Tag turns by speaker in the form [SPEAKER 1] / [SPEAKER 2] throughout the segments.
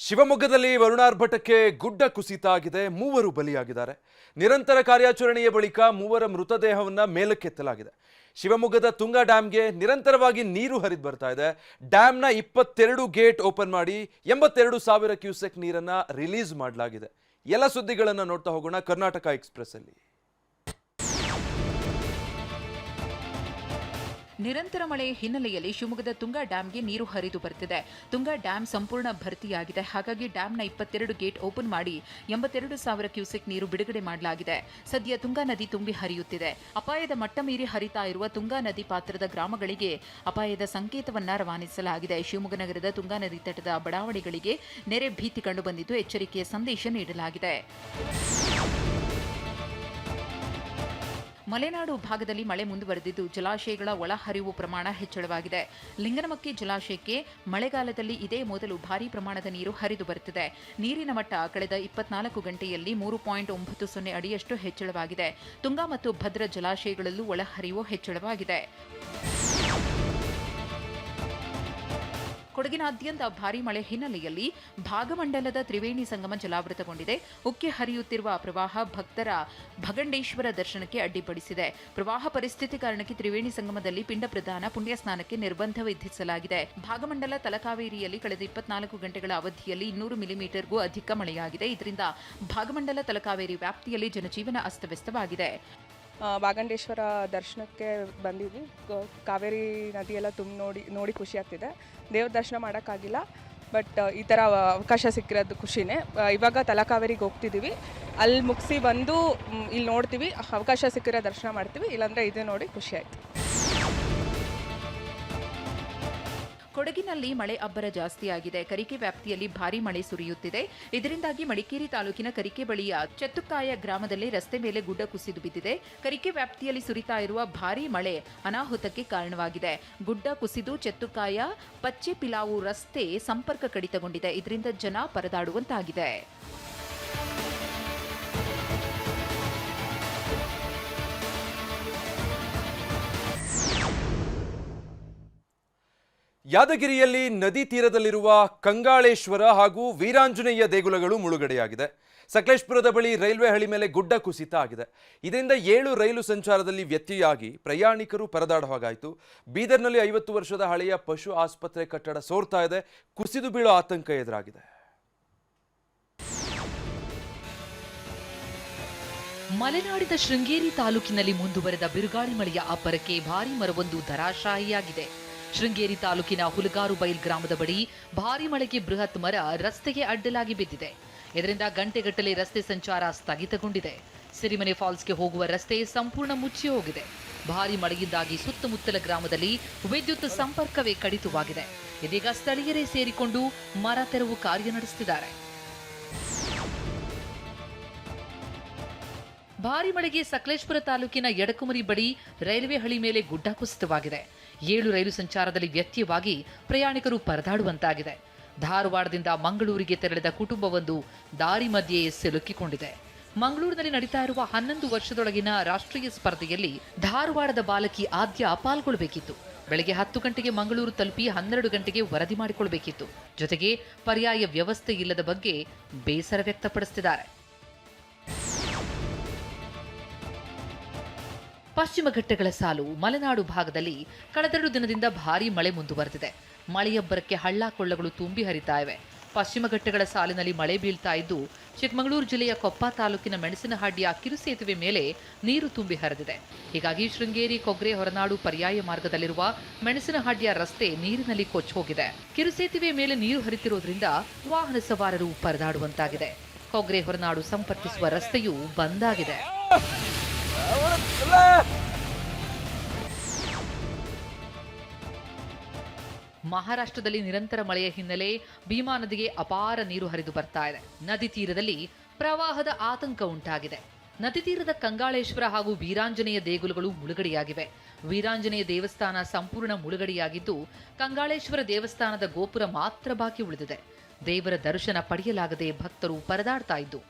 [SPEAKER 1] ಶಿವಮೊಗ್ಗದಲ್ಲಿ ವರುಣಾರ್ಭಟಕ್ಕೆ ಗುಡ್ಡ ಕುಸಿತ ಆಗಿದೆ, ಮೂವರು ಬಲಿಯಾಗಿದ್ದಾರೆ. ನಿರಂತರ ಕಾರ್ಯಾಚರಣೆಯ ಬಳಿಕ ಮೂವರ ಮೃತದೇಹವನ್ನ ಮೇಲಕ್ಕೆತ್ತಲಾಗಿದೆ. ಶಿವಮೊಗ್ಗದ ತುಂಗಾ ಡ್ಯಾಂಗೆ ನಿರಂತರವಾಗಿ ನೀರು ಹರಿದು ಬರ್ತಾ ಇದೆ. ಡ್ಯಾಂನ 22 ಗೇಟ್ ಓಪನ್ ಮಾಡಿ 82,000 ಕ್ಯೂಸೆಕ್ ನೀರನ್ನ ರಿಲೀಸ್ ಮಾಡಲಾಗಿದೆ. ಎಲ್ಲ ಸುದ್ದಿಗಳನ್ನು ನೋಡ್ತಾ ಹೋಗೋಣ ಕರ್ನಾಟಕ ಎಕ್ಸ್‌ಪ್ರೆಸ್ ಅಲ್ಲಿ.
[SPEAKER 2] ನಿರಂತರ ಮಳೆ ಹಿನ್ನೆಲೆಯಲ್ಲಿ ಶಿವಮೊಗ್ಗದ ತುಂಗಾ ಡ್ಯಾಂಗೆ ನೀರು ಹರಿದು ಬರುತ್ತಿದೆ. ತುಂಗಾ ಡ್ಯಾಂ ಸಂಪೂರ್ಣ ಭರ್ತಿಯಾಗಿದೆ. ಹಾಗಾಗಿ ಡ್ಯಾಂನ 22 ಗೇಟ್ ಓಪನ್ ಮಾಡಿ 82,000 ಕ್ಯೂಸೆಕ್ ನೀರು ಬಿಡುಗಡೆ ಮಾಡಲಾಗಿದೆ. ಸದ್ಯ ತುಂಗಾ ನದಿ ತುಂಬಿ ಹರಿಯುತ್ತಿದೆ. ಅಪಾಯದ ಮಟ್ಟ ಮೀರಿ ಹರಿತಾ ಇರುವ ತುಂಗಾ ನದಿ ಪಾತ್ರದ ಗ್ರಾಮಗಳಿಗೆ ಅಪಾಯದ ಸಂಕೇತವನ್ನ ರವಾನಿಸಲಾಗಿದೆ. ಶಿವಮೊಗ್ಗ ನಗರದ ತುಂಗಾ ನದಿ ತಟದ ಬಡಾವಣೆಗಳಿಗೆ ನೆರೆ ಭೀತಿ ಕಂಡುಬಂದಿದ್ದು ಎಚ್ಚರಿಕೆಯ ಸಂದೇಶ ನೀಡಲಾಗಿದೆ. ಮಲೆನಾಡು ಭಾಗದಲ್ಲಿ ಮಳೆ ಮುಂದುವರೆದಿದ್ದು ಜಲಾಶಯಗಳ ಒಳಹರಿವು ಪ್ರಮಾಣ ಹೆಚ್ಚಳವಾಗಿದೆ. ಲಿಂಗನಮಕ್ಕಿ ಜಲಾಶಯಕ್ಕೆ ಮಳೆಗಾಲದಲ್ಲಿ ಇದೇ ಮೊದಲು ಭಾರೀ ಪ್ರಮಾಣದ ನೀರು ಹರಿದು ಬರುತ್ತಿದೆ. ನೀರಿನ ಮಟ್ಟ ಕಳೆದ 24 ಗಂಟೆಯಲ್ಲಿ 3.90 ಅಡಿಯಷ್ಟು ಹೆಚ್ಚಳವಾಗಿದೆ. ತುಂಗಾ ಮತ್ತು ಭದ್ರಾ ಜಲಾಶಯಗಳಲ್ಲೂ ಒಳಹರಿವು ಹೆಚ್ಚಳವಾಗಿದೆ. ಕೊಡಗಿನಾದ್ಯಂತ ಭಾರೀ ಮಳೆ ಹಿನ್ನೆಲೆಯಲ್ಲಿ ಭಾಗಮಂಡಲದ ತ್ರಿವೇಣಿ ಸಂಗಮ ಜಲಾವೃತಗೊಂಡಿದೆ. ಉಕ್ಕಿ ಹರಿಯುತ್ತಿರುವ ಪ್ರವಾಹ ಭಕ್ತರ ಭಗಂಡೇಶ್ವರ ದರ್ಶನಕ್ಕೆ ಅಡ್ಡಿಪಡಿಸಿದೆ. ಪ್ರವಾಹ ಪರಿಸ್ಥಿತಿ ಕಾರಣಕ್ಕೆ ತ್ರಿವೇಣಿ ಸಂಗಮದಲ್ಲಿ ಪಿಂಡ ಪ್ರದಾನ ಪುಣ್ಯ ಸ್ನಾನಕ್ಕೆ ನಿರ್ಬಂಧ ವಿಧಿಸಲಾಗಿದೆ. ಭಾಗಮಂಡಲ ತಲಕಾವೇರಿಯಲ್ಲಿ ಕಳೆದ 24 ಗಂಟೆಗಳ ಅವಧಿಯಲ್ಲಿ 200 ಮಿಲಿಮೀಟರ್ಗೂ ಅಧಿಕ ಮಳೆಯಾಗಿದೆ. ಇದರಿಂದ ಭಾಗಮಂಡಲ ತಲಕಾವೇರಿ ವ್ಯಾಪ್ತಿಯಲ್ಲಿ ಜನಜೀವನ ಅಸ್ತವ್ಯಸ್ತವಾಗಿದೆ.
[SPEAKER 3] ಭಾಗಂಡೇಶ್ವರ ದರ್ಶನಕ್ಕೆ ಬಂದಿದ್ವಿ. ಕಾವೇರಿ ನದಿಯೆಲ್ಲ ನೋಡಿ ಖುಷಿ ಆಗ್ತಿದೆ. ದೇವ್ರ ದರ್ಶನ ಮಾಡೋಕ್ಕಾಗಿಲ್ಲ, ಬಟ್ ಈ ಥರ ಅವಕಾಶ ಸಿಕ್ಕಿರೋದು ಖುಷಿನೇ. ಇವಾಗ ತಲಕಾವೇರಿಗೆ ಹೋಗ್ತಿದ್ದೀವಿ, ಅಲ್ಲಿ ಮುಗಿಸಿ ಬಂದು ಇಲ್ಲಿ ನೋಡ್ತೀವಿ. ಅವಕಾಶ ಸಿಕ್ಕಿರೋ ದರ್ಶನ ಮಾಡ್ತೀವಿ, ಇಲ್ಲಾಂದರೆ ಇದೇ ನೋಡಿ ಖುಷಿ ಆಯಿತು.
[SPEAKER 2] ಕೊಡಗಿನಲ್ಲಿ ಮಳೆ ಅಬ್ಬರ ಜಾಸ್ತಿಯಾಗಿದೆ. ಕರಿಕೆ ವ್ಯಾಪ್ತಿಯಲ್ಲಿ ಭಾರೀ ಮಳೆ ಸುರಿಯುತ್ತಿದೆ. ಇದರಿಂದಾಗಿ ಮಡಿಕೇರಿ ತಾಲೂಕಿನ ಕರಿಕೆ ಬಳಿಯ ಚೆತ್ತುಕಾಯ ಗ್ರಾಮದಲ್ಲಿ ರಸ್ತೆ ಮೇಲೆ ಗುಡ್ಡ ಕುಸಿದು ಬಿದ್ದಿದೆ. ಕರಿಕೆ ವ್ಯಾಪ್ತಿಯಲ್ಲಿ ಸುರಿತಾ ಇರುವ ಭಾರೀ ಮಳೆ ಅನಾಹುತಕ್ಕೆ ಕಾರಣವಾಗಿದೆ. ಗುಡ್ಡ ಕುಸಿದು ಚೆತ್ತುಕಾಯ ಪಚ್ಚೆಪಿಲಾವು ರಸ್ತೆ ಸಂಪರ್ಕ ಕಡಿತಗೊಂಡಿದೆ. ಇದರಿಂದ ಜನ ಪರದಾಡುವಂತಾಗಿದೆ.
[SPEAKER 1] ಯಾದಗಿರಿಯಲ್ಲಿ ನದಿ ತೀರದಲ್ಲಿರುವ ಕಂಗಾಳೇಶ್ವರ ಹಾಗೂ ವೀರಾಂಜನೇಯ ದೇಗುಲಗಳು ಮುಳುಗಡೆಯಾಗಿದೆ. ಸಕಲೇಶಪುರದ ಬಳಿ ರೈಲ್ವೆ ಹಳಿ ಮೇಲೆ ಗುಡ್ಡ ಕುಸಿತ ಆಗಿದೆ. ಇದರಿಂದ 7 ರೈಲು ಸಂಚಾರದಲ್ಲಿ ವ್ಯತ್ಯಯಾಗಿ ಪ್ರಯಾಣಿಕರು ಪರದಾಡುವ ಹಾಗಾಯಿತು. ಬೀದರ್ನಲ್ಲಿ 50 ವರ್ಷದ ಹಳೆಯ ಪಶು ಆಸ್ಪತ್ರೆ ಕಟ್ಟಡ ಸೋರ್ತಾ ಇದೆ. ಕುಸಿದು ಬೀಳೋ ಆತಂಕ ಎದುರಾಗಿದೆ.
[SPEAKER 4] ಮಲೆನಾಡಿನ ಶೃಂಗೇರಿ ತಾಲೂಕಿನಲ್ಲಿ ಮುಂದುವರೆದ ಬಿರುಗಾಳಿ ಮಳೆಯ ಅಬ್ಬರಕ್ಕೆ ಭಾರೀ ಮರವೊಂದು ಧರಾಶಾಹಿಯಾಗಿದೆ. ಶೃಂಗೇರಿ ತಾಲೂಕಿನ ಹುಲಗಾರು ಬೈಲ್ ಗ್ರಾಮದ ಬಳಿ ಭಾರೀ ಮಳೆಗೆ ಬೃಹತ್ ಮರ ರಸ್ತೆಗೆ ಅಡ್ಡಲಾಗಿ ಬಿದ್ದಿದೆ. ಇದರಿಂದ ಗಂಟೆಗಟ್ಟಲೆ ರಸ್ತೆ ಸಂಚಾರ ಸ್ಥಗಿತಗೊಂಡಿದೆ. ಸಿರಿಮನೆ ಫಾಲ್ಸ್ಗೆ ಹೋಗುವ ರಸ್ತೆ ಸಂಪೂರ್ಣ ಮುಚ್ಚಿ ಹೋಗಿದೆ. ಭಾರೀ ಮಳೆಯಿಂದಾಗಿ ಸುತ್ತಮುತ್ತಲ ಗ್ರಾಮದಲ್ಲಿ ವಿದ್ಯುತ್ ಸಂಪರ್ಕವೇ ಕಡಿತವಾಗಿದೆ. ಇದೀಗ ಸ್ಥಳೀಯರೇ ಸೇರಿಕೊಂಡು ಮರ ತೆರವು ಕಾರ್ಯ ನಡೆಸುತ್ತಿದ್ದಾರೆ. ಭಾರೀ ಮಳೆಗೆ ಸಕಲೇಶಪುರ ತಾಲೂಕಿನ ಯಡಕುಮರಿ ಬಳಿ ರೈಲ್ವೆ ಹಳಿ ಮೇಲೆ ಗುಡ್ಡ ಕುಸಿತವಾಗಿದೆ. 7 ರೈಲು ಸಂಚಾರದಲ್ಲಿ ವ್ಯತ್ಯಯವಾಗಿ ಪ್ರಯಾಣಿಕರು ಪರದಾಡುವಂತಾಗಿದೆ. ಧಾರವಾಡದಿಂದ ಮಂಗಳೂರಿಗೆ ತೆರಳಿದ ಕುಟುಂಬವೊಂದು ದಾರಿ ಮಧ್ಯೆ ಸಿಲುಕಿಕೊಂಡಿದೆ. ಮಂಗಳೂರಿನಲ್ಲಿ ನಡೀತಾ ಇರುವ 11 ವರ್ಷದೊಳಗಿನ ರಾಷ್ಟ್ರೀಯ ಸ್ಪರ್ಧೆಯಲ್ಲಿ ಧಾರವಾಡದ ಬಾಲಕಿ ಆದ್ಯ ಪಾಲ್ಗೊಳ್ಳಬೇಕಿತ್ತು. ಬೆಳಗ್ಗೆ 10 ಗಂಟೆಗೆ ಮಂಗಳೂರು ತಲುಪಿ 12 ಗಂಟೆಗೆ ವರದಿ ಮಾಡಿಕೊಳ್ಳಬೇಕಿತ್ತು. ಜೊತೆಗೆ ಪರ್ಯಾಯ ವ್ಯವಸ್ಥೆ ಇಲ್ಲದ ಬಗ್ಗೆ ಬೇಸರ ವ್ಯಕ್ತಪಡಿಸುತ್ತಿದ್ದಾರೆ. ಪಶ್ಚಿಮ ಘಟ್ಟಗಳ ಸಾಲು ಮಲೆನಾಡು ಭಾಗದಲ್ಲಿ ಕಳೆದೆರಡು ದಿನದಿಂದ ಭಾರೀ ಮಳೆ ಮುಂದುವರೆದಿದೆ. ಮಳೆಯಬ್ಬರಕ್ಕೆ ಹಳ್ಳ ಕೊಳ್ಳಗಳು ತುಂಬಿ ಹರಿತಾ ಇವೆ. ಪಶ್ಚಿಮ ಘಟ್ಟಗಳ ಸಾಲಿನಲ್ಲಿ ಮಳೆ ಬೀಳ್ತಾ ಇದ್ದು ಚಿಕ್ಕಮಗಳೂರು ಜಿಲ್ಲೆಯ ಕೊಪ್ಪ ತಾಲೂಕಿನ ಮೆಣಸಿನಹಾಡಿಯ ಕಿರುಸೇತುವೆ ಮೇಲೆ ನೀರು ತುಂಬಿ ಹರಿದಿದೆ. ಹೀಗಾಗಿ ಶೃಂಗೇರಿ ಕೊಗ್ರೆ ಹೊರನಾಡು ಪರ್ಯಾಯ ಮಾರ್ಗದಲ್ಲಿರುವ ಮೆಣಸಿನಹಾಡಿಯ ರಸ್ತೆ ನೀರಿನಲ್ಲಿ ಕೊಚ್ಚಿ ಹೋಗಿದೆ. ಕಿರುಸೇತುವೆ ಮೇಲೆ ನೀರು ಹರಿತಿರೋದ್ರಿಂದ ವಾಹನ ಸವಾರರು ಪರದಾಡುವಂತಾಗಿದೆ. ಕೊಗ್ರೆ ಹೊರನಾಡು ಸಂಪರ್ಕಿಸುವ ರಸ್ತೆಯೂ ಬಂದ್ ಆಗಿದೆ. ಮಹಾರಾಷ್ಟ್ರದಲ್ಲಿ ನಿರಂತರ ಮಳೆಯ ಹಿನ್ನೆಲೆ ಭೀಮಾ ನದಿಗೆ ಅಪಾರ ನೀರು ಹರಿದು ಬರ್ತಾ ಇದೆ. ನದಿ ತೀರದಲ್ಲಿ ಪ್ರವಾಹದ ಆತಂಕ ಉಂಟಾಗಿದೆ. ನದಿ ತೀರದ ಕಂಗಾಳೇಶ್ವರ ಹಾಗೂ ವೀರಾಂಜನೇಯ ದೇಗುಲಗಳು ಮುಳುಗಡೆಯಾಗಿವೆ. ವೀರಾಂಜನೇಯ ದೇವಸ್ಥಾನ ಸಂಪೂರ್ಣ ಮುಳುಗಡೆಯಾಗಿದ್ದು ಕಂಗಾಳೇಶ್ವರ ದೇವಸ್ಥಾನದ ಗೋಪುರ ಮಾತ್ರ ಬಾಕಿ ಉಳಿದಿದೆ. ದೇವರ ದರ್ಶನ ಪಡೆಯಲಾಗದೆ ಭಕ್ತರು ಪರದಾಡ್ತಾ ಇದ್ದು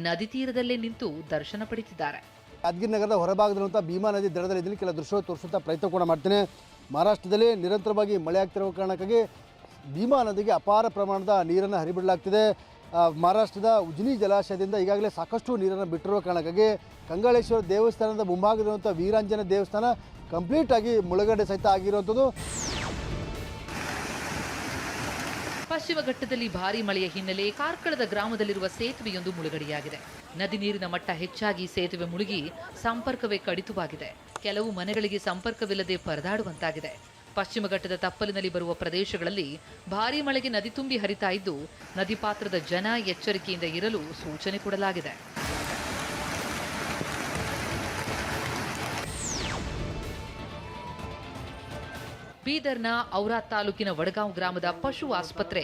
[SPEAKER 4] ನದಿ ತೀರದಲ್ಲೇ ನಿಂತು ದರ್ಶನ ಪಡೆಯುತ್ತಿದ್ದಾರೆ.
[SPEAKER 5] ಯಾದಗಿರಿ ನಗರದ ಹೊರಭಾಗದಲ್ಲಿರುವಂಥ ಭೀಮಾ ನದಿ ದಡದಲ್ಲಿ ಇದನ್ನು ಕೆಲ ದೃಶ್ಯ ತೋರಿಸುವಂಥ ಪ್ರಯತ್ನ ಕೂಡ ಮಾಡ್ತೇನೆ. ಮಹಾರಾಷ್ಟ್ರದಲ್ಲಿ ನಿರಂತರವಾಗಿ ಮಳೆ ಆಗ್ತಿರುವ ಕಾರಣಕ್ಕಾಗಿ ಭೀಮಾ ನದಿಗೆ ಅಪಾರ ಪ್ರಮಾಣದ ನೀರನ್ನು ಹರಿಬಿಡಲಾಗ್ತಿದೆ. ಮಹಾರಾಷ್ಟ್ರದ ಉಜ್ನಿ ಜಲಾಶಯದಿಂದ ಈಗಾಗಲೇ ಸಾಕಷ್ಟು ನೀರನ್ನು ಬಿಟ್ಟಿರುವ ಕಾರಣಕ್ಕಾಗಿ ಕಂಗಾಳೇಶ್ವರ ದೇವಸ್ಥಾನದ ಮುಂಭಾಗದಿರುವಂಥ ವೀರಾಂಜನೇಯ ದೇವಸ್ಥಾನ ಕಂಪ್ಲೀಟಾಗಿ ಮುಳುಗಡೆ ಸಹಿತ ಆಗಿರುವಂಥದ್ದು.
[SPEAKER 4] ಪಶ್ಚಿಮ ಘಟ್ಟದಲ್ಲಿ ಭಾರೀ ಮಳೆಯ ಹಿನ್ನೆಲೆ ಕಾರ್ಕಳದ ಗ್ರಾಮದಲ್ಲಿರುವ ಸೇತುವೆಯೊಂದು ಮುಳುಗಡೆಯಾಗಿದೆ. ನದಿ ನೀರಿನ ಮಟ್ಟ ಹೆಚ್ಚಾಗಿ ಸೇತುವೆ ಮುಳುಗಿ ಸಂಪರ್ಕವೇ ಕಡಿತವಾಗಿದೆ. ಕೆಲವು ಮನೆಗಳಿಗೆ ಸಂಪರ್ಕವಿಲ್ಲದೆ ಪರದಾಡುವಂತಾಗಿದೆ. ಪಶ್ಚಿಮ ಘಟ್ಟದ ತಪ್ಪಲಿನಲ್ಲಿ ಬರುವ ಪ್ರದೇಶಗಳಲ್ಲಿ ಭಾರೀ ಮಳೆಗೆ ನದಿ ತುಂಬಿ ಹರಿತಾ ಇದ್ದು, ನದಿ ಪಾತ್ರದ ಜನ ಎಚ್ಚರಿಕೆಯಿಂದ ಇರಲು ಸೂಚನೆ ಕೊಡಲಾಗಿದೆ. ಬೀದರ್ನ ಔರಾ ತಾಲೂಕಿನ ವಡಗಾಂವ್ ಗ್ರಾಮದ ಪಶು ಆಸ್ಪತ್ರೆ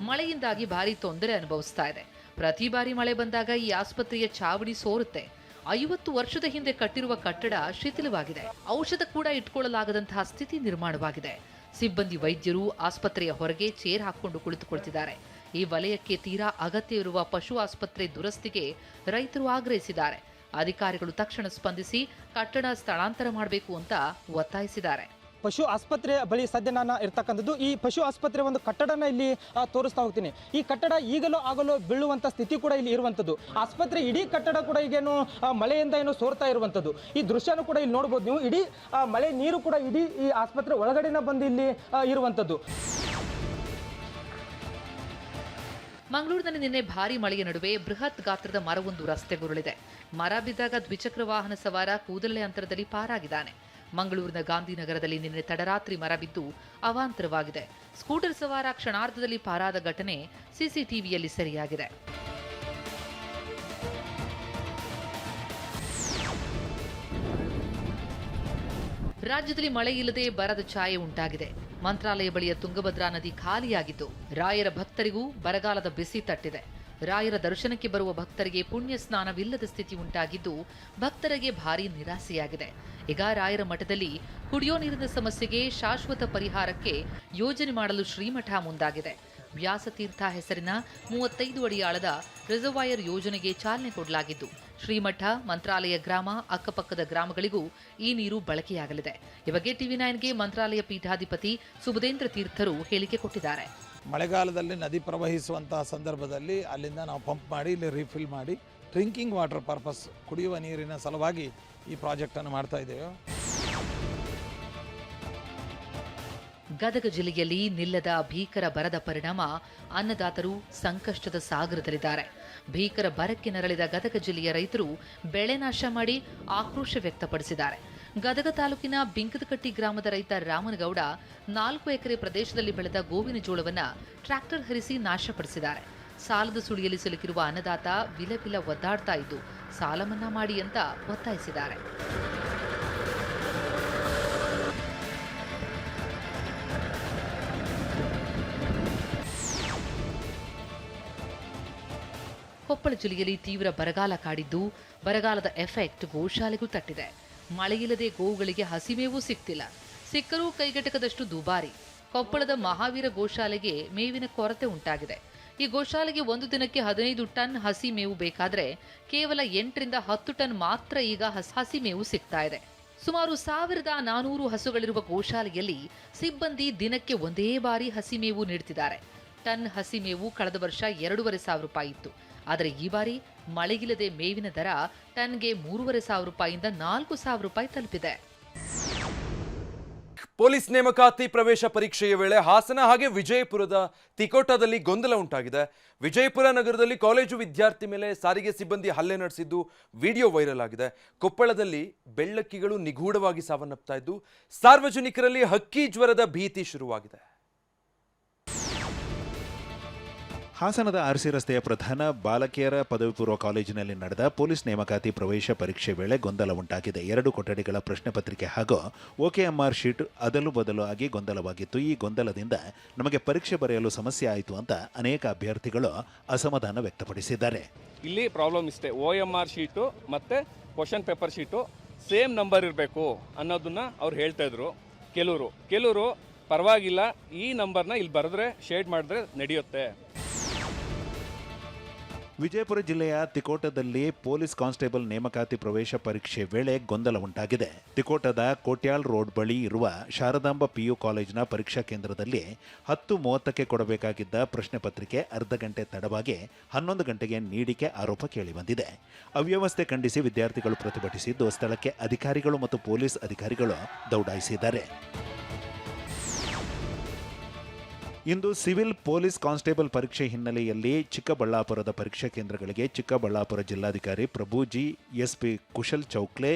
[SPEAKER 4] ಮಳೆಯಿಂದಾಗಿ ಭಾರೀ ತೊಂದರೆ ಅನುಭವಿಸ್ತಾ ಇದೆ. ಪ್ರತಿ ಬಾರಿ ಮಳೆ ಬಂದಾಗ ಈ ಆಸ್ಪತ್ರೆಯ ಚಾವಡಿ ಸೋರುತ್ತೆ. 50 ವರ್ಷದ ಹಿಂದೆ ಕಟ್ಟಿರುವ ಕಟ್ಟಡ ಶಿಥಿಲವಾಗಿದೆ. ಔಷಧ ಕೂಡ ಇಟ್ಕೊಳ್ಳಲಾಗದಂತಹ ಸ್ಥಿತಿ ನಿರ್ಮಾಣವಾಗಿದೆ. ಸಿಬ್ಬಂದಿ ವೈದ್ಯರು ಆಸ್ಪತ್ರೆಯ ಹೊರಗೆ ಚೇರ್ ಹಾಕಿಕೊಂಡು ಕುಳಿತುಕೊಳ್ತಿದ್ದಾರೆ. ಈ ವಲಯಕ್ಕೆ ತೀರಾ ಅಗತ್ಯವಿರುವ ಪಶು ಆಸ್ಪತ್ರೆ ದುರಸ್ತಿಗೆ ರೈತರು ಆಗ್ರಹಿಸಿದ್ದಾರೆ. ಅಧಿಕಾರಿಗಳು ತಕ್ಷಣ ಸ್ಪಂದಿಸಿ ಕಟ್ಟಡ ಸ್ಥಳಾಂತರ ಮಾಡಬೇಕು ಅಂತ ಒತ್ತಾಯಿಸಿದ್ದಾರೆ.
[SPEAKER 6] ಪಶು ಆಸ್ಪತ್ರೆ ಬಳಿ ಸದ್ಯ ನಾನು ಇರ್ತಕ್ಕಂಥದ್ದು. ಈ ಪಶು ಆಸ್ಪತ್ರೆ ಒಂದು ಕಟ್ಟಡನ ಇಲ್ಲಿ ತೋರಿಸ್ತಾ ಹೋಗ್ತೀನಿ. ಈ ಕಟ್ಟಡ ಈಗಲೂ ಆಗಲೂ ಬೀಳುವಂಥ ಸ್ಥಿತಿ ಕೂಡ ಇಲ್ಲಿ ಇರುವಂಥದ್ದು. ಆಸ್ಪತ್ರೆ ಇಡೀ ಕಟ್ಟಡ ಕೂಡ ಈಗೇನು ಮಳೆಯಿಂದ ಏನು ಸೋರ್ತಾ ಇರುವಂಥದ್ದು. ಈ ದೃಶ್ಯನೂ ಕೂಡ ಇಲ್ಲಿ ನೋಡ್ಬೋದು ನೀವು. ಇಡೀ ಮಳೆ ನೀರು ಕೂಡ ಇಡೀ ಈ ಆಸ್ಪತ್ರೆ ಒಳಗಡೆನ ಬಂದು ಇಲ್ಲಿ ಇರುವಂಥದ್ದು.
[SPEAKER 4] ಮಂಗಳೂರಿನಲ್ಲಿ ನಿನ್ನೆ ಭಾರೀ ಮಳೆಯ ನಡುವೆ ಬೃಹತ್ ಗಾತ್ರದ ಮರವೊಂದು ರಸ್ತೆಗುರುಳಿದೆ. ಮರ ಬಿದ್ದಾಗ ದ್ವಿಚಕ್ರ ವಾಹನ ಸವಾರ ಕೂದಲೇ ಅಂತರದಲ್ಲಿ ಪಾರಾಗಿದ್ದಾನೆ. ಮಂಗಳೂರಿನ ಗಾಂಧಿನಗರದಲ್ಲಿ ನಿನ್ನೆ ತಡರಾತ್ರಿ ಮರ ಬಿದ್ದು ಅವಾಂತರವಾಗಿದೆ. ಸ್ಕೂಟರ್ ಸವಾರ ಕ್ಷಣಾರ್ಧದಲ್ಲಿ ಪಾರಾದ ಘಟನೆ ಸಿಸಿಟಿವಿಯಲ್ಲಿ ಸೆರೆಯಾಗಿದೆ. ರಾಜ್ಯದಲ್ಲಿ ಮಳೆ ಇಲ್ಲದೆ ಬರದ ಛಾಯೆ ಉಂಟಾಗಿದೆ. ಮಂತ್ರಾಲಯ ಬಳಿಯ ತುಂಗಭದ್ರಾ ನದಿ ಖಾಲಿಯಾಗಿದ್ದು, ರಾಯರ ಭಕ್ತರಿಗೂ ಬರಗಾಲದ ಬಿಸಿ ತಟ್ಟಿದೆ. ರಾಯರ ದರ್ಶನಕ್ಕೆ ಬರುವ ಭಕ್ತರಿಗೆ ಪುಣ್ಯ ಸ್ನಾನವಿಲ್ಲದ ಸ್ಥಿತಿ ಉಂಟಾಗಿದ್ದು, ಭಕ್ತರಿಗೆ ಭಾರೀ ನಿರಾಸೆಯಾಗಿದೆ. ಈಗ ರಾಯರ ಮಠದಲ್ಲಿ ಕುಡಿಯೋ ನೀರಿನ ಸಮಸ್ಯೆಗೆ ಶಾಶ್ವತ ಪರಿಹಾರಕ್ಕೆ ಯೋಜನೆ ಮಾಡಲು ಶ್ರೀಮಠ ಮುಂದಾಗಿದೆ. ವ್ಯಾಸತೀರ್ಥ ಹೆಸರಿನ 35 ಅಡಿ ಆಳದ ರಿಸರ್ವಾಯರ್ ಯೋಜನೆಗೆ ಚಾಲನೆ ಕೊಡಲಾಗಿದ್ದು, ಶ್ರೀಮಠ, ಮಂತ್ರಾಲಯ ಗ್ರಾಮ, ಅಕ್ಕಪಕ್ಕದ ಗ್ರಾಮಗಳಿಗೂ ಈ ನೀರು ಬಳಕೆಯಾಗಲಿದೆ. ಈ ಬಗ್ಗೆ TV9ಗೆ ಮಂತ್ರಾಲಯ ಪೀಠಾಧಿಪತಿ ಸುಬುಧೇಂದ್ರ ತೀರ್ಥರು ಹೇಳಿಕೆ ಕೊಟ್ಟಿದ್ದಾರೆ.
[SPEAKER 7] ಮಳೆಗಾಲದಲ್ಲಿ ನದಿ ಪ್ರವಹಿಸುವಂತಹ ಸಂದರ್ಭದಲ್ಲಿ ಅಲ್ಲಿಂದ ನಾವು ಪಂಪ್ ಮಾಡಿ ಇಲ್ಲಿ ರೀಫಿಲ್ ಮಾಡಿ ಡ್ರಿಂಕಿಂಗ್ ವಾಟರ್ ಪರ್ಪಸ್, ಕುಡಿಯುವ ನೀರಿನ ಸಲುವಾಗಿ ಈ ಪ್ರಾಜೆಕ್ಟನ್ನು ಮಾಡ್ತಾ ಇದ್ದೇವೆ.
[SPEAKER 4] ಗದಗ ಜಿಲ್ಲೆಯಲ್ಲಿ ನಿಲ್ಲದ ಭೀಕರ ಬರದ ಪರಿಣಾಮ ಅನ್ನದಾತರು ಸಂಕಷ್ಟದ ಸಾಗರದಲ್ಲಿದ್ದಾರೆ. ಭೀಕರ ಬರಕ್ಕೆ ನರಳಿದ ಗದಗ ಜಿಲ್ಲೆಯ ರೈತರು ಬೆಳೆ ನಾಶ ಮಾಡಿ ಆಕ್ರೋಶ ವ್ಯಕ್ತಪಡಿಸಿದ್ದಾರೆ. ಗದಗ ತಾಲೂಕಿನ ಬಿಂಕದಕಟ್ಟಿ ಗ್ರಾಮದ ರೈತ ರಾಮನಗೌಡ 4 ಎಕರೆ ಪ್ರದೇಶದಲ್ಲಿ ಬೆಳೆದ ಗೋವಿನ ಜೋಳವನ್ನ ಟ್ರ್ಯಾಕ್ಟರ್ ಹರಿಸಿ ನಾಶಪಡಿಸಿದ್ದಾರೆ. ಸಾಲದ ಸುಳಿಯಲ್ಲಿ ಸಿಲುಕಿರುವ ಅನ್ನದಾತ ವಿಲವಿಲ ಒದ್ದಾಡ್ತಾ ಇದ್ದು, ಸಾಲ ಮನ್ನಾ ಮಾಡಿ ಅಂತ ಒತ್ತಾಯಿಸಿದ್ದಾರೆ. ಕೊಪ್ಪಳ ಜಿಲ್ಲೆಯಲ್ಲಿ ತೀವ್ರ ಬರಗಾಲ ಕಾಡಿದ್ದು, ಬರಗಾಲದ ಎಫೆಕ್ಟ್ ಗೋಶಾಲೆಗೂ ತಟ್ಟಿದೆ. ಮಳೆಯಿಲ್ಲದೆ ಗೋವುಗಳಿಗೆ ಹಸಿಮೇವೂ ಸಿಗ್ತಿಲ್ಲ. ಸಿಕ್ಕರೂ ಕೈಗೆಟಕದಷ್ಟು ದುಬಾರಿ. ಕೊಪ್ಪಳದ ಮಹಾವೀರ ಗೋಶಾಲೆಗೆ ಮೇವಿನ ಕೊರತೆ ಉಂಟಾಗಿದೆ. ಈ ಗೋಶಾಲೆಗೆ ಒಂದು ದಿನಕ್ಕೆ 15 ಟನ್ ಹಸಿ ಮೇವು ಬೇಕಾದ್ರೆ ಕೇವಲ 8 ರಿಂದ 10 ಟನ್ ಮಾತ್ರ ಈಗ ಹಸಿ ಮೇವು ಸಿಗ್ತಾ ಇದೆ. ಸುಮಾರು 1400 ಹಸುಗಳಿರುವ ಗೋಶಾಲೆಯಲ್ಲಿ ಸಿಬ್ಬಂದಿ ದಿನಕ್ಕೆ ಒಂದೇ ಬಾರಿ ಹಸಿ ಮೇವು ನೀಡುತ್ತಿದ್ದಾರೆ. ಟನ್ ಹಸಿ ಮೇವು ಕಳೆದ ವರ್ಷ 2,500 ರೂಪಾಯಿ ಇತ್ತು. ಆದರೆ ಈ ಬಾರಿ ಮಳೆಗಿಲ್ಲದೆ ಮೇವಿನ ದರ ಟನ್ಗೆ 3,500 ರೂಪಾಯಿಯಿಂದ 4,000 ರೂಪಾಯಿ ತಲುಪಿದೆ.
[SPEAKER 1] ಪೊಲೀಸ್ ನೇಮಕಾತಿ ಪ್ರವೇಶ ಪರೀಕ್ಷೆಯ ವೇಳೆ ಹಾಸನ ಹಾಗೆ ವಿಜಯಪುರದ ತಿಕೋಟದಲ್ಲಿ ಗೊಂದಲ ಉಂಟಾಗಿದೆ. ವಿಜಯಪುರ ನಗರದಲ್ಲಿ ಕಾಲೇಜು ವಿದ್ಯಾರ್ಥಿ ಮೇಲೆ ಸಾರಿಗೆ ಸಿಬ್ಬಂದಿ ಹಲ್ಲೆ ನಡೆಸಿದ್ದು ವಿಡಿಯೋ ವೈರಲ್ ಆಗಿದೆ. ಕೊಪ್ಪಳದಲ್ಲಿ ಬೆಳ್ಳಕ್ಕಿಗಳು ನಿಗೂಢವಾಗಿ ಸಾವನ್ನಪ್ತಾ ಇದ್ದು, ಸಾರ್ವಜನಿಕರಲ್ಲಿ ಹಕ್ಕಿ ಜ್ವರದ ಭೀತಿ ಶುರುವಾಗಿದೆ.
[SPEAKER 8] ಹಾಸನದ ಆರ್ಸಿ ರಸ್ತೆಯ ಪ್ರಧಾನ ಬಾಲಕಿಯರ ಪದವಿ ಪೂರ್ವ ಕಾಲೇಜಿನಲ್ಲಿ ನಡೆದ ಪೊಲೀಸ್ ನೇಮಕಾತಿ ಪ್ರವೇಶ ಪರೀಕ್ಷೆ ವೇಳೆ ಗೊಂದಲ ಉಂಟಾಗಿದೆ. 2 ಕೊಠಡಿಗಳ ಪ್ರಶ್ನೆ ಪತ್ರಿಕೆ ಹಾಗೂ OKMR ಶೀಟ್ ಅದಲು ಬದಲು ಆಗಿ ಗೊಂದಲವಾಗಿತ್ತು. ಈ ಗೊಂದಲದಿಂದ ನಮಗೆ ಪರೀಕ್ಷೆ ಬರೆಯಲು ಸಮಸ್ಯೆ ಆಯಿತು ಅಂತ ಅನೇಕ ಅಭ್ಯರ್ಥಿಗಳು ಅಸಮಾಧಾನ ವ್ಯಕ್ತಪಡಿಸಿದ್ದಾರೆ.
[SPEAKER 9] ಇಲ್ಲಿ ಪ್ರಾಬ್ಲಮ್ ಇಷ್ಟೇ, OMR ಶೀಟು ಮತ್ತು question paper sheet same number ಇರಬೇಕು ಅನ್ನೋದನ್ನ ಅವ್ರು ಹೇಳ್ತಾ ಇದ್ರು. ಕೆಲವರು ಪರವಾಗಿಲ್ಲ, ಈ ನಂಬರ್ನ ಇಲ್ಲಿ ಬರೆದ್ರೆ ಶೇಡ್ ಮಾಡಿದ್ರೆ ನಡೆಯುತ್ತೆ.
[SPEAKER 8] ವಿಜಯಪುರ ಜಿಲ್ಲೆಯ ತಿಕೋಟದಲ್ಲಿ ಪೊಲೀಸ್ ಕಾನ್ಸ್ಟೇಬಲ್ ನೇಮಕಾತಿ ಪ್ರವೇಶ ಪರೀಕ್ಷೆ ವೇಳೆ ಗೊಂದಲ ಉಂಟಾಗಿದೆ. ತಿಕೋಟದ ಕೋಟ್ಯಾಲ್ ರೋಡ್ ಬಳಿ ಇರುವ ಶಾರದಾಂಬ ಪಿಯು ಕಾಲೇಜಿನ ಪರೀಕ್ಷಾ ಕೇಂದ್ರದಲ್ಲಿ 10:30ಕ್ಕೆ ಕೊಡಬೇಕಾಗಿದ್ದ ಪ್ರಶ್ನೆ ಪತ್ರಿಕೆ ಅರ್ಧ ಗಂಟೆ ತಡವಾಗಿ 11 ಗಂಟೆಗೆ ನೀಡಿಕೆ ಆರೋಪ ಕೇಳಿಬಂದಿದೆ. ಅವ್ಯವಸ್ಥೆ ಖಂಡಿಸಿ ವಿದ್ಯಾರ್ಥಿಗಳು ಪ್ರತಿಭಟಿಸಿದ್ದು, ಸ್ಥಳಕ್ಕೆ ಅಧಿಕಾರಿಗಳು ಮತ್ತು ಪೊಲೀಸ್ ಅಧಿಕಾರಿಗಳು ದೌಡಾಯಿಸಿದ್ದಾರೆ. ಇಂದು ಸಿವಿಲ್ ಪೊಲೀಸ್ ಕಾನ್ಸ್ಟೇಬಲ್ ಪರೀಕ್ಷೆ ಹಿನ್ನೆಲೆಯಲ್ಲಿ ಚಿಕ್ಕಬಳ್ಳಾಪುರದ ಪರೀಕ್ಷಾ ಕೇಂದ್ರಗಳಿಗೆ ಚಿಕ್ಕಬಳ್ಳಾಪುರ ಜಿಲ್ಲಾಧಿಕಾರಿ ಪ್ರಭುಜಿ ಎಸ್ಪಿ ಕುಶಲ್ ಚೌಕ್ಲೆ,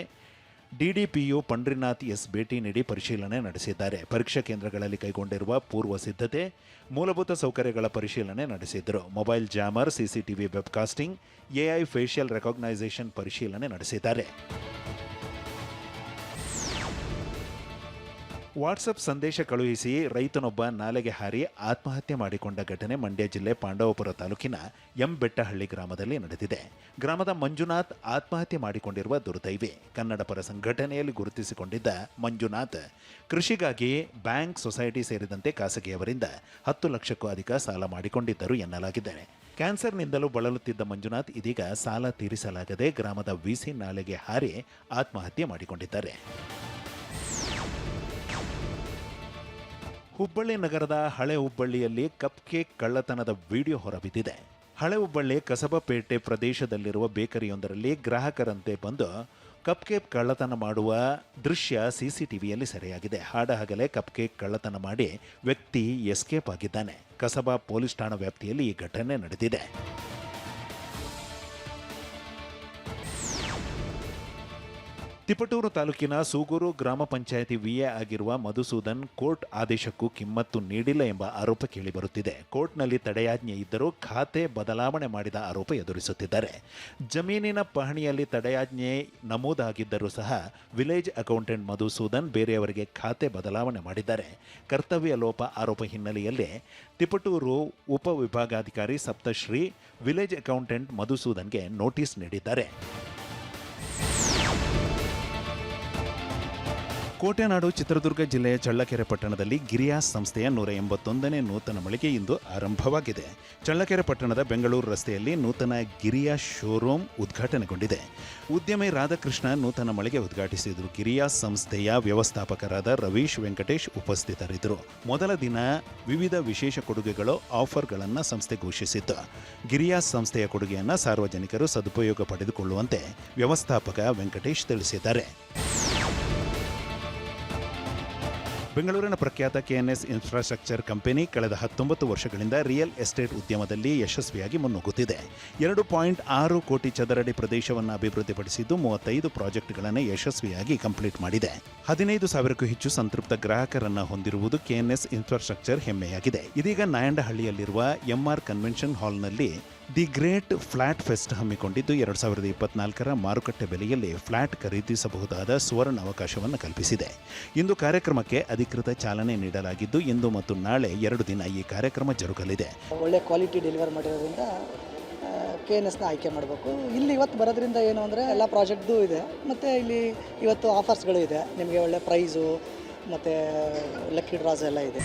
[SPEAKER 8] ಡಿಡಿಪಿಯು ಪಂಡ್ರಿನಾಥ್ ಎಸ್ ಭೇಟಿ ನೀಡಿ ಪರಿಶೀಲನೆ ನಡೆಸಿದ್ದಾರೆ. ಪರೀಕ್ಷಾ ಕೇಂದ್ರಗಳಲ್ಲಿ ಕೈಗೊಂಡಿರುವ ಪೂರ್ವ ಸಿದ್ಧತೆ, ಮೂಲಭೂತ ಸೌಕರ್ಯಗಳ ಪರಿಶೀಲನೆ ನಡೆಸಿದರು. Mobile jammer, CCTV webcasting, AI facial recognition ಪರಿಶೀಲನೆ ನಡೆಸಿದ್ದಾರೆ. ವಾಟ್ಸಪ್ ಸಂದೇಶ ಕಳುಹಿಸಿ ರೈತನೊಬ್ಬ ನಾಲೆಗೆ ಹಾರಿ ಆತ್ಮಹತ್ಯೆ ಮಾಡಿಕೊಂಡ ಘಟನೆ ಮಂಡ್ಯ ಜಿಲ್ಲೆ ಪಾಂಡವಪುರ ತಾಲೂಕಿನ ಬೆಟ್ಟಹಳ್ಳಿ ಗ್ರಾಮದಲ್ಲಿ ನಡೆದಿದೆ. ಗ್ರಾಮದ ಮಂಜುನಾಥ್ ಆತ್ಮಹತ್ಯೆ ಮಾಡಿಕೊಂಡಿರುವ ದುರ್ದೈವಿ. ಕನ್ನಡ ಪರ ಸಂಘಟನೆಯಲ್ಲಿ ಗುರುತಿಸಿಕೊಂಡಿದ್ದ ಮಂಜುನಾಥ್ ಕೃಷಿಗಾಗಿ ಬ್ಯಾಂಕ್, ಸೊಸೈಟಿ ಸೇರಿದಂತೆ ಖಾಸಗಿಯವರಿಂದ 10 ಲಕ್ಷಕ್ಕೂ ಅಧಿಕ ಸಾಲ ಮಾಡಿಕೊಂಡಿದ್ದರು ಎನ್ನಲಾಗಿದೆ. ಕ್ಯಾನ್ಸರ್ನಿಂದಲೂ ಬಳಲುತ್ತಿದ್ದ ಮಂಜುನಾಥ್ ಇದೀಗ ಸಾಲ ತೀರಿಸಲಾಗದೆ ಗ್ರಾಮದ ವಿಸಿ ನಾಲೆಗೆ ಹಾರಿ ಆತ್ಮಹತ್ಯೆ ಮಾಡಿಕೊಂಡಿದ್ದಾರೆ. ಹುಬ್ಬಳ್ಳಿ ನಗರದ ಹಳೆ ಹುಬ್ಬಳ್ಳಿಯಲ್ಲಿ ಕಪ್ ಕೇಕ್ ಕಳ್ಳತನದ ವಿಡಿಯೋ ಹೊರಬಿದ್ದಿದೆ. ಹಳೆ ಹುಬ್ಬಳ್ಳಿ ಕಸಬಪೇಟೆ ಪ್ರದೇಶದಲ್ಲಿರುವ ಬೇಕರಿಯೊಂದರಲ್ಲಿ ಗ್ರಾಹಕರಂತೆ ಬಂದು ಕಪ್ ಕೇಕ್ ಕಳ್ಳತನ ಮಾಡುವ ದೃಶ್ಯ ಸಿಸಿಟಿವಿಯಲ್ಲಿ ಸೆರೆಯಾಗಿದೆ. ಹಾಡಹಗಲೇ ಕಪ್ ಕೇಕ್ ಕಳ್ಳತನ ಮಾಡಿ ವ್ಯಕ್ತಿ ಎಸ್ಕೇಪ್ ಆಗಿದ್ದಾನೆ. ಕಸಬಾ ಪೊಲೀಸ್ ಠಾಣಾ ವ್ಯಾಪ್ತಿಯಲ್ಲಿ ಈ ಘಟನೆ ನಡೆದಿದೆ. ತಿಪಟೂರು ತಾಲೂಕಿನ ಸೂಗೂರು ಗ್ರಾಮ ಪಂಚಾಯಿತಿ ವಿಎ ಆಗಿರುವ ಮಧುಸೂದನ್ ಕೋರ್ಟ್ ಆದೇಶಕ್ಕೂ ಕಿಮ್ಮತ್ತು ನೀಡಿಲ್ಲ ಎಂಬ ಆರೋಪ ಕೇಳಿಬರುತ್ತಿದೆ. ಕೋರ್ಟ್ನಲ್ಲಿ ತಡೆಯಾಜ್ಞೆ ಇದ್ದರೂ ಖಾತೆ ಬದಲಾವಣೆ ಮಾಡಿದ ಆರೋಪ ಎದುರಿಸುತ್ತಿದ್ದಾರೆ. ಜಮೀನಿನ ಪಹಣಿಯಲ್ಲಿ ತಡೆಯಾಜ್ಞೆ ನಮೂದಾಗಿದ್ದರೂ ಸಹ ವಿಲೇಜ್ ಅಕೌಂಟೆಂಟ್ ಮಧುಸೂದನ್ ಬೇರೆಯವರಿಗೆ ಖಾತೆ ಬದಲಾವಣೆ ಮಾಡಿದ್ದಾರೆ. ಕರ್ತವ್ಯ ಲೋಪ ಆರೋಪ ಹಿನ್ನೆಲೆಯಲ್ಲಿ ತಿಪಟೂರು ಉಪವಿಭಾಗಾಧಿಕಾರಿ ಸಪ್ತಶ್ರೀ ವಿಲೇಜ್ ಅಕೌಂಟೆಂಟ್ ಮಧುಸೂದನ್ಗೆ ನೋಟಿಸ್ ನೀಡಿದ್ದಾರೆ. ಕೋಟೆನಾಡು ಚಿತ್ರದುರ್ಗ ಜಿಲ್ಲೆಯ ಚಳ್ಳಕೆರೆ ಪಟ್ಟಣದಲ್ಲಿ ಗಿರಿಯಾಸ್ ಸಂಸ್ಥೆಯ 181ನೇ ನೂತನ ಮಳಿಗೆ ಇಂದು ಆರಂಭವಾಗಿದೆ. ಚಳ್ಳಕೆರೆ ಪಟ್ಟಣದ ಬೆಂಗಳೂರು ರಸ್ತೆಯಲ್ಲಿ ನೂತನ ಗಿರಿಯಾಸ್ ಶೋರೂಮ್ ಉದ್ಘಾಟನೆಗೊಂಡಿದೆ. ಉದ್ಯಮಿ ರಾಧಾಕೃಷ್ಣ ನೂತನ ಮಳಿಗೆ ಉದ್ಘಾಟಿಸಿದರು. ಗಿರಿಯಾಸ್ ಸಂಸ್ಥೆಯ ವ್ಯವಸ್ಥಾಪಕರಾದ ರವೀಶ್ ವೆಂಕಟೇಶ್ ಉಪಸ್ಥಿತರಿದ್ದರು. ಮೊದಲ ದಿನ ವಿವಿಧ ವಿಶೇಷ ಕೊಡುಗೆಗಳು, ಆಫರ್ಗಳನ್ನು ಸಂಸ್ಥೆ ಘೋಷಿಸಿತ್ತು. ಗಿರಿಯಾಸ್ ಸಂಸ್ಥೆಯ ಕೊಡುಗೆಯನ್ನು ಸಾರ್ವಜನಿಕರು ಸದುಪಯೋಗ ಪಡೆದುಕೊಳ್ಳುವಂತೆ ವ್ಯವಸ್ಥಾಪಕ ವೆಂಕಟೇಶ್ ತಿಳಿಸಿದ್ದಾರೆ. ಬೆಂಗಳೂರಿನ ಪ್ರಖ್ಯಾತ ಕೆಎನ್ಎಸ್ ಇನ್ಫ್ರಾಸ್ಟ್ರಕ್ಚರ್ ಕಂಪನಿ ಕಳೆದ 19 ವರ್ಷಗಳಿಂದ ರಿಯಲ್ ಎಸ್ಟೇಟ್ ಉದ್ಯಮದಲ್ಲಿ ಯಶಸ್ವಿಯಾಗಿ ಮುನ್ನುಗ್ಗುತ್ತಿದೆ. 2.6 ಕೋಟಿ ಚದರಡಿ ಪ್ರದೇಶವನ್ನು ಅಭಿವೃದ್ಧಿಪಡಿಸಿದ್ದು 35 ಪ್ರಾಜೆಕ್ಟ್ಗಳನ್ನು ಯಶಸ್ವಿಯಾಗಿ ಕಂಪ್ಲೀಟ್ ಮಾಡಿದೆ. 15,000ಕ್ಕೂ ಹೆಚ್ಚು ಸಂತೃಪ್ತ ಗ್ರಾಹಕರನ್ನು ಹೊಂದಿರುವುದು ಕೆಎನ್ಎಸ್ ಇನ್ಫ್ರಾಸ್ಟ್ರಕ್ಚರ್ ಹೆಮ್ಮೆಯಾಗಿದೆ. ಇದೀಗ ನಾಯಂಡಹಳ್ಳಿಯಲ್ಲಿರುವ ಎಂಆರ್ ಕನ್ವೆನ್ಷನ್ ಹಾಲ್ನಲ್ಲಿ ದಿ ಗ್ರೇಟ್ ಫ್ಲಾಟ್ ಫೆಸ್ಟ್ ಹಮ್ಮಿಕೊಂಡಿದ್ದು 2024ರ ಮಾರುಕಟ್ಟೆ ಬೆಲೆಯಲ್ಲಿ ಫ್ಲಾಟ್ ಖರೀದಿಸಬಹುದಾದ ಸುವರ್ಣ ಅವಕಾಶವನ್ನು ಕಲ್ಪಿಸಿದೆ. ಇಂದು ಕಾರ್ಯಕ್ರಮಕ್ಕೆ ಅಧಿಕೃತ ಚಾಲನೆ ನೀಡಲಾಗಿದ್ದು ಇಂದು ಮತ್ತು ನಾಳೆ 2 ದಿನ ಈ ಕಾರ್ಯಕ್ರಮ ಜರುಗಲಿದೆ.
[SPEAKER 10] ಒಳ್ಳೆ ಕ್ವಾಲಿಟಿ ಡೆಲಿವರ್ ಮಾಡಿರೋದ್ರಿಂದ KNSನ ಆಯ್ಕೆ ಮಾಡಬೇಕು. ಇಲ್ಲಿ ಇವತ್ತು ಬರೋದ್ರಿಂದ ಏನು ಅಂದರೆ ಎಲ್ಲ ಪ್ರಾಜೆಕ್ಟ್ದು ಇದೆ, ಮತ್ತು ಇಲ್ಲಿ ಇವತ್ತು ಆಫರ್ಸ್ಗಳು ಇದೆ. ನಿಮಗೆ ಒಳ್ಳೆ ಪ್ರೈಸು ಮತ್ತು ಲಕ್ಕಿ ಡ್ರಾಸ್ ಎಲ್ಲ ಇದೆ.